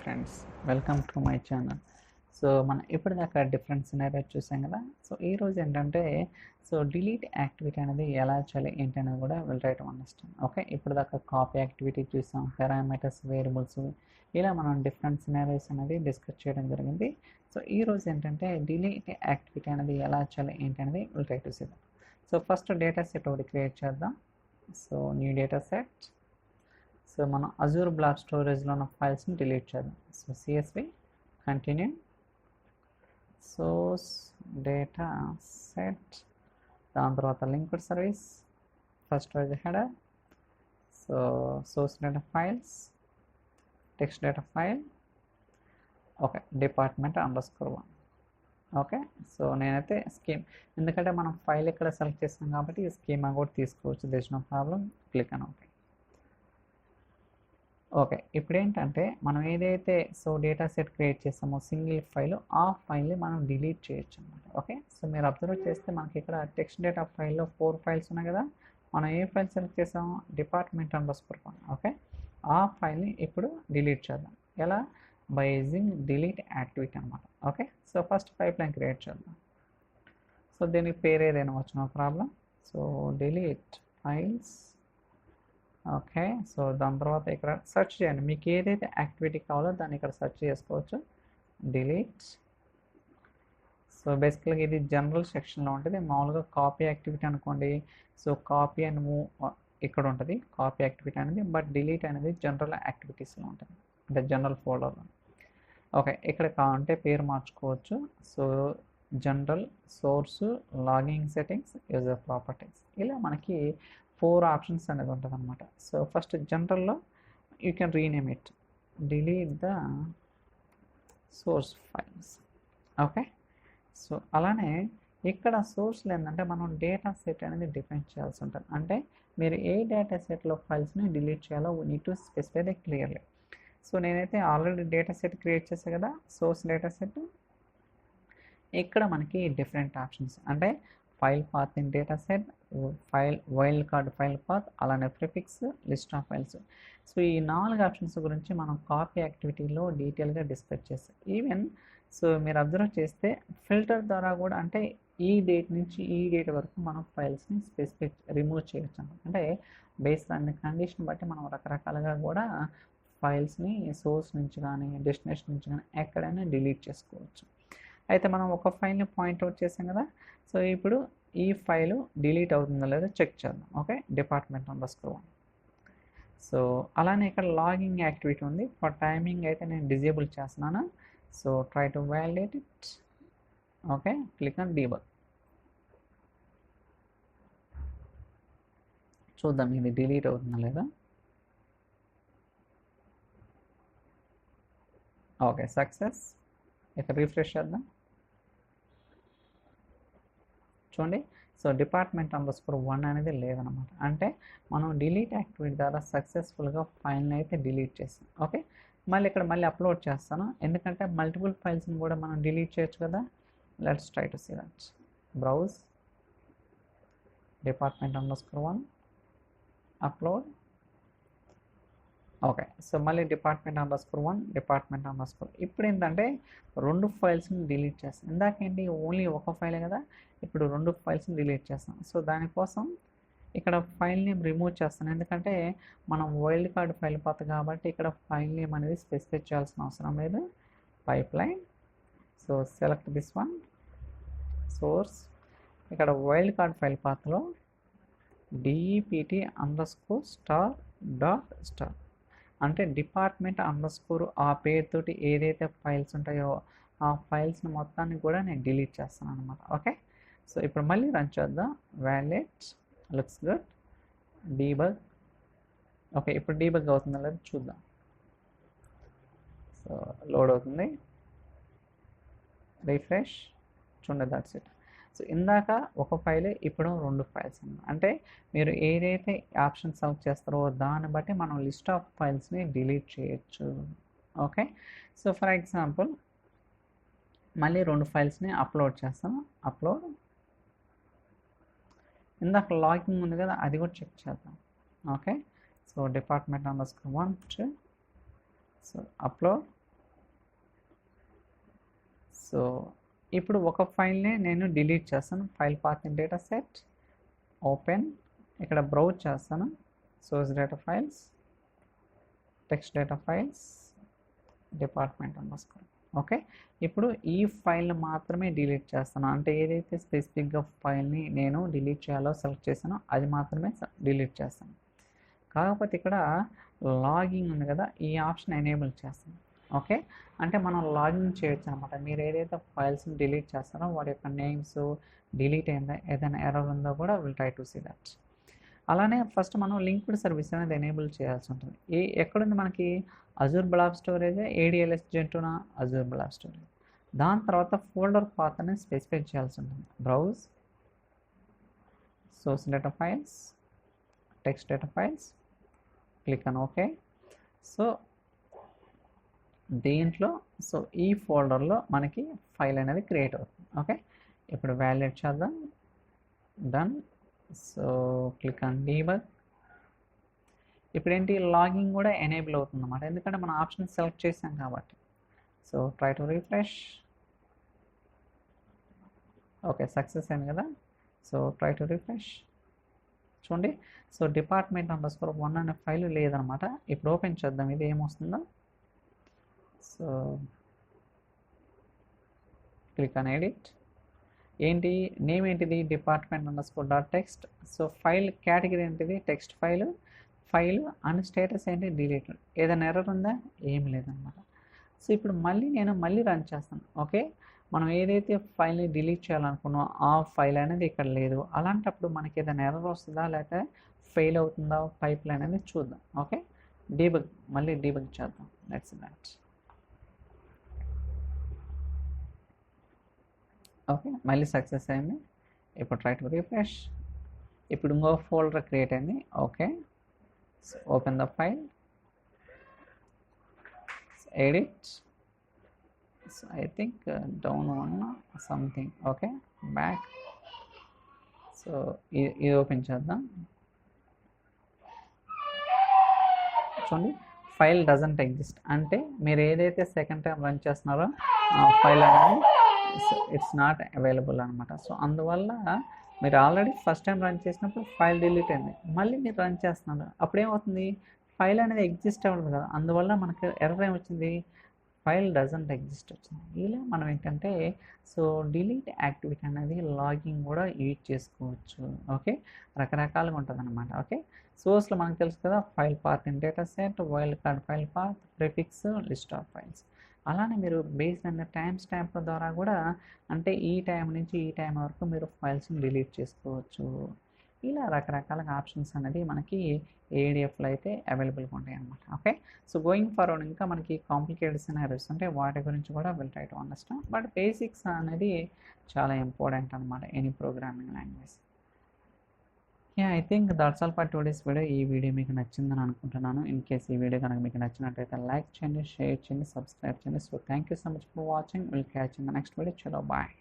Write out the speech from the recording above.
Friends, welcome to my channel. So మనం ఇప్పటిదాకా different scenario చూసాం కదా. సో ఈరోజు ఏంటంటే డిలీట్ యాక్టివిటీ అనేది ఎలా చేయాలి ఏంటి అనేది కూడా will try to understand. Okay, ఇప్పటిదాకా కాపీ యాక్టివిటీ చూసాం, పారామీటర్స్, వేరియబుల్స్, ఇలా మనం డిఫరెంట్ సినారియోస్ అనేది డిస్కస్ చేయడం జరిగింది. సో ఈరోజు ఏంటంటే డిలీట్ యాక్టివిటీ అనేది ఎలా చేయాలి ఏంటి అనేది will try to see. So first data set ఒకటి క్రియేట్ చేద్దాం. So new data set. So మనం అజూర్ బ్లాక్ స్టోరేజ్లో ఉన్న ఫైల్స్ని డిలీట్ చేద్దాం. So CSV continue source data set, దాని తర్వాత లింక్డ్ సర్వీస్, ఫస్ట్ రోజు header, so source data files, text data file, okay, department _1. Okay, so నేనైతే స్కీమ్, ఎందుకంటే మనం ఫైల్ ఇక్కడ సెలెక్ట్ చేస్తాం కాబట్టి ఈ స్కీమా కూడా తీసుకోవచ్చు, దేర్ నో ప్రాబ్లం. క్లిక్ అని ఓకే. ఓకే, ఇప్పుడు ఏంటంటే మనం ఏదైతే డేటా సెట్ క్రియేట్ చేస్తామో సింగిల్ ఫైల్, ఆ ఫైల్ని మనం డిలీట్ చేయొచ్చు అనమాట. ఓకే, సో మీరు అబ్జర్వ్ చేస్తే మనకి ఇక్కడ టెక్స్ట్ డేటా ఫైల్లో 4 ఫైల్స్ ఉన్నాయి కదా. మనం ఏ ఫైల్ సెలెక్ట్ చేసాము? డిపార్ట్మెంట్ _1. ఓకే, ఆ ఫైల్ని ఇప్పుడు డిలీట్ చేద్దాం. ఎలా? బై యూజింగ్ డిలీట్ యాక్టివిటీ అనమాట. Okay, so first pipeline create చేద్దాం. సో దీనికి పేరు ఏదైనా వచ్చిన problem. So delete files. Okay, so దాని తర్వాత ఇక్కడ సెర్చ్ చేయండి, మీకు ఏదైతే యాక్టివిటీ కావాలో దాన్ని ఇక్కడ సెర్చ్ చేసుకోవచ్చు. డిలీట్. సో బేసికల్గా ఇది జనరల్ సెక్షన్లో ఉంటుంది. మామూలుగా కాపీ యాక్టివిటీ అనుకోండి, సో కాపీ అండ్ మూవ్ ఇక్కడ ఉంటుంది కాపీ యాక్టివిటీ అనేది, బట్ డిలీట్ అనేది జనరల్ యాక్టివిటీస్లో ఉంటుంది, అంటే జనరల్ ఫోల్డర్లో. ఓకే, ఇక్కడ కావాలంటే పేరు మార్చుకోవచ్చు. So general, source, logging settings, user properties, ఇలా మనకి 4 ఆప్షన్స్ అనేది ఉంటుంది అనమాట. సో ఫస్ట్ జనరల్లో you can rename it delete the source files. Okay, so అలానే ఇక్కడ సోర్స్లో ఏంటంటే మనం డేటా సెట్ అనేది డిఫైన్ చేయాల్సి ఉంటుంది. అంటే మీరు ఏ డేటా సెట్లో ఫైల్స్ని డిలీట్ చేయాలో we need to specify the clearly. So నేనైతే ఆల్రెడీ డేటా సెట్ క్రియేట్ చేశాను కదా, సోర్స్ డేటా సెట్. ఇక్కడ మనకి డిఫరెంట్ ఆప్షన్స్, అంటే file path in data set, wildcard file path, అలానే prefix, list of files. So ఈ 4 options గురించి మనం కాపీ యాక్టివిటీలో డీటెయిల్గా డిస్కస్ చేస్తాం. ఈవెన్ సో మీరు అబ్జర్వ్ చేస్తే ఫిల్టర్ ద్వారా కూడా, అంటే ఈ డేట్ నుంచి ఈ డేట్ వరకు మనం ఫైల్స్ని రిమూవ్ చేయొచ్చు. అంటే బేస్డ్ ఆన్ కండిషన్ బట్టి మనం రకరకాలుగా కూడా ఫైల్స్ని సోర్స్ నుంచి కానీ డెస్టినేషన్ నుంచి కానీ ఎక్కడైనా డిలీట్ చేసుకోవచ్చు. అయితే మనం ఒక ఫైల్ని పాయింట్అవుట్ చేసాం కదా. సో ఇప్పుడు ఈ ఫైలు డిలీట్ అవుతుందో లేదో చెక్ చేద్దాం. Okay, department _1. సో అలానే ఇక్కడ లాగింగ్ యాక్టివిటీ ఉంది. ఫర్ టైమింగ్ అయితే నేను డిజేబుల్ చేస్తున్నాను. So try to validate it. Okay, click on debug. చూద్దాం ఇది డిలీట్ అవుతుందో లేదా. Okay, success. ఇక్కడ రిఫ్రెష్ చేద్దాం. చూడండి, సో డిపార్ట్మెంట్ _1 అనేది లేదనమాట. అంటే మనం డిలీట్ యాక్టివిటీ ద్వారా సక్సెస్ఫుల్గా ఫైల్ని అయితే డిలీట్ చేస్తాం. ఓకే, మళ్ళీ ఇక్కడ మళ్ళీ అప్లోడ్ చేస్తాను, ఎందుకంటే మల్టిపుల్ ఫైల్స్ని కూడా మనం డిలీట్ చేయొచ్చు కదా. Let's try to see that. Browse department _1, upload. Okay, so మళ్ళీ డిపార్ట్మెంట్ _1, డిపార్ట్మెంట్ _4. ఇప్పుడు ఏంటంటే 2 ఫైల్స్ని డిలీట్ చేస్తాం. ఇందాకేంటి ఓన్లీ ఒక ఫైలే కదా, ఇప్పుడు 2 ఫైల్స్ని డిలీట్ చేస్తాం. సో దానికోసం ఇక్కడ ఫైల్ నేమ్ రిమూవ్ చేస్తాను, ఎందుకంటే మనం వైల్డ్ కార్డ్ ఫైల్ పాత్ కాబట్టి ఇక్కడ ఫైల్ నేమ్ అనేది స్పెసిఫై చేయాల్సిన అవసరం లేదు. Pipeline. So select this one, source. ఇక్కడ వైల్డ్ కార్డ్ ఫైల్ పాత్లో DEPT_star.star, అంటే డిపార్ట్మెంట్ _ ఆ పేరుతోటి ఏదైతే ఫైల్స్ ఉంటాయో ఆ ఫైల్స్ని మొత్తాన్ని కూడా నేను డిలీట్ చేస్తాను అనమాట. ఓకే, సో ఇప్పుడు మళ్ళీ రన్ చేద్దాం. Validate, looks good. Debug. Okay, ఇప్పుడు డీబగ్ అవుతుందో లేదో చూద్దాం. సో లోడ్ అవుతుంది, రిఫ్రెష్. చూడండి, దట్స్ ఇట్. సో ఇందాక ఒక ఫైల్, ఇప్పుడు 2 ఫైల్స్ అన్నమాట. అంటే మీరు ఏదైతే ఆప్షన్ సెలెక్ట్ చేస్తారో దాన్ని బట్టి మనం లిస్ట్ ఆఫ్ ఫైల్స్ని డిలీట్ చేయొచ్చు. ఓకే, సో ఫర్ ఎగ్జాంపుల్ మళ్ళీ 2 ఫైల్స్ని అప్లోడ్ చేస్తాను. అప్లోడ్. ఇందాక లాగింగ్ ఉంది కదా, అది కూడా చెక్ చేద్దాం. Okay, so department _1, 2. So upload. So ఇప్పుడు ఒక ఫైల్ని నేను డిలీట్ చేస్తాను. File path in data set, open, ఇక్కడ బ్రౌజ్ చేస్తాను, source data files, text data files, department underscore. Okay, ఇప్పుడు ఈ ఫైల్ని మాత్రమే డిలీట్ చేస్తాను. అంటే ఏదైతే స్పెసిఫిక్గా ఫైల్ని నేను డిలీట్ చేయాలో సెలెక్ట్ చేశానో అది మాత్రమే డిలీట్ చేస్తాను. కాకపోతే ఇక్కడ లాగింగ్ ఉంది కదా, ఈ ఆప్షన్ ఎనేబుల్ చేస్తాను. ఓకే, అంటే మనం లాగిన్ చేయొచ్చు అనమాట. మీరు ఏదైతే ఫైల్స్ని డిలీట్ చేస్తారో వాటి యొక్క నేమ్స్ డిలీట్ అయిందా, ఏదైనా ఎర్రర్ ఉందో కూడా will try to see that. అలానే ఫస్ట్ మనం లింక్డ్ సర్వీస్ అనేది ఎనేబుల్ చేయాల్సి ఉంటుంది. ఎక్కడుంది మనకి అజూర్ బ్లాబ్ స్టోరేజ్, ADLS జెంటునా అజూర్ బ్లాబ్ స్టోరేజ్. దాని తర్వాత ఫోల్డర్ పాత్ అనేది స్పెసిఫై చేయాల్సి ఉంటుంది. Browse, source data files, text data files, click on okay. So దీంట్లో ఈ ఫోల్డర్లో మనకి ఫైల్ అనేది క్రియేట్ అవుతుంది. ఓకే, ఇప్పుడు వ్యాలిడేట్ చేద్దాం. Done. So click on debug. ఇప్పుడు ఏంటి, లాగింగ్ కూడా ఎనేబుల్ అవుతుంది అన్నమాట, ఎందుకంటే మనం ఆప్షన్ సెలెక్ట్ చేసాం కాబట్టి. So try to refresh. Okay, success అయింది కదా. So try to refresh. చూడండి, సో department_1 అనే ఫైల్ లేదనమాట. ఇప్పుడు ఓపెన్ చేద్దాం, ఇది ఏమొస్తుందో. So click on edit. ఏంటి నేమ్ ఏంటిది, department_.txt. సో ఫైల్ కేటగిరీ ఏంటిది, టెక్స్ట్ ఫైల్ అండ్ స్టేటస్ ఏంటి, డిలీటెడ్. ఏదైనా ఎర్రర్ ఉందా, ఏం లేదనమాట. సో ఇప్పుడు నేను మళ్ళీ రన్ చేస్తాను. ఓకే, మనం ఏదైతే ఫైల్ని డిలీట్ చేయాలనుకున్నామో ఆ ఫైల్ అనేది ఇక్కడ లేదు. అలాంటప్పుడు మనకి ఏదైనా ఎర్రర్ వస్తుందా లేకపోతే ఫెయిల్ అవుతుందా పైప్ లైన్ అనేది చూద్దాం. ఓకే, మళ్ళీ డీబగ్ చేద్దాం. Let's that. ఓకే, మళ్ళీ సక్సెస్ అయింది. ఇప్పుడు ట్రై టు రిఫ్రెష్. ఇప్పుడు ఇంకో ఫోల్డర్ క్రియేట్ అయింది. Okay, open the file, edit. So I think down one something. Okay, back. So ఇది ఓపెన్ చేద్దాం. చూడండి, ఫైల్ డజంట్ ఎగ్జిస్ట్. అంటే మీరు ఏదైతే సెకండ్ టైం రన్ చేస్తున్నారో ఆ ఫైల్ అనేది ఇట్స్ నాట్ అవైలబుల్ అనమాట. సో అందువల్ల మీరు ఆల్రెడీ ఫస్ట్ టైం రన్ చేసినప్పుడు ఫైల్ డిలీట్ అయింది, మళ్ళీ మీరు రన్ చేస్తున్నారు, అప్పుడు ఏమవుతుంది, ఫైల్ అనేది ఎగ్జిస్ట్ అవ్వదు కదా. అందువల్ల మనకి ఎర్రర్ ఏమొచ్చింది, ఫైల్ డజంట్ ఎగ్జిస్ట్ వచ్చింది. ఇలా మనం ఏంటంటే సో డిలీట్ యాక్టివిటీ అనేది లాగింగ్ కూడా యూజ్ చేసుకోవచ్చు. ఓకే, రకరకాలుగా ఉంటుంది అనమాట. ఓకే, సోర్స్లో మనకు తెలుసు కదా, file path in data set, wildcard file path, prefix, list of files. అలానే మీరు బేస్డ్ అనే టైం స్టాంప్ల ద్వారా కూడా అంటే ఈ టైం నుంచి ఈ టైం వరకు మీరు ఫైల్స్ని డిలీట్ చేసుకోవచ్చు. ఇలా రకరకాల ఆప్షన్స్ అనేది మనకి ADFలో అయితే అవైలబుల్గా ఉంటాయి అన్నమాట. ఓకే, సో గోయింగ్ ఫార్వర్డ్ ఇంకా మనకి కాంప్లికేటెడ్ సినారియోస్ ఉంటే వాటి గురించి కూడా will try to understand. But basics అనేది చాలా ఇంపార్టెంట్ అనమాట any programming language. I think that's all for today's video. ఈ వీడియో మీకు నచ్చిందని అనుకుంటున్నాను. ఇన్ కేస్ ఈ వీడియో కనుక మీకు నచ్చినట్లయితే లైక్ చేయండి, షేర్ చేయండి, సబ్స్క్రైబ్ చేయండి. So thank you so much for watching. Will catch in the next video. చలో బాయ్.